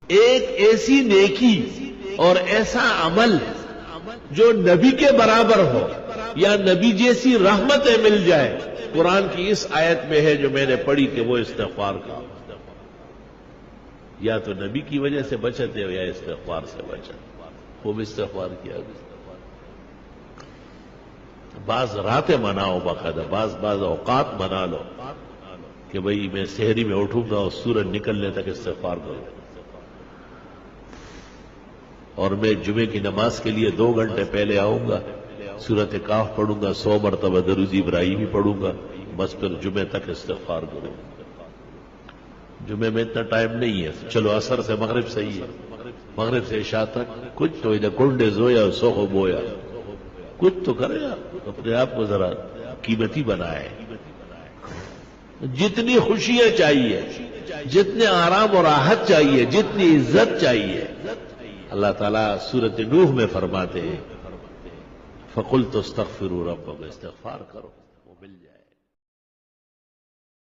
ایک ایسی نیکی اور ایسا عمل جو نبی کے برابر ہو یا نبی جیسی رحمتیں مل جائے، قرآن کی اس آیت میں ہے جو میں نے پڑھی کہ وہ استغفار کا، یا تو نبی کی وجہ سے بچتے ہو یا استغفار سے بچت، خوب استغفار کیا گیا۔ بعض راتیں مناؤ باقاعدہ، بعض اوقات منا لو کہ بھئی میں سحری میں اٹھوں گا اور سورج نکلنے تک استغفار کروں، اور میں جمعے کی نماز کے لیے 2 گھنٹے پہلے آؤں گا، سورت کاف پڑھوں گا، 100 مرتبہ درود ابراہیمی پڑھوں گا، بس پھر جمعے تک استغفار کروں گا۔ جمعے میں اتنا ٹائم نہیں ہے، چلو عصر سے مغرب صحیح ہے، مغرب سے عشاء تک کچھ تو ادھر کنڈے زویا سوہو بویا، کچھ تو کرے آپ، اپنے آپ کو ذرا قیمتی بنائے۔ جتنی خوشیاں چاہیے، جتنے آرام اور راحت چاہیے، جتنی عزت چاہیے، اللہ تعالیٰ سورۃ نوح میں فرماتے ہیں فَقُلْتُ اسْتَغْفِرُوا رَبَّكُمْ، استغفار کرو وہ مل جائے۔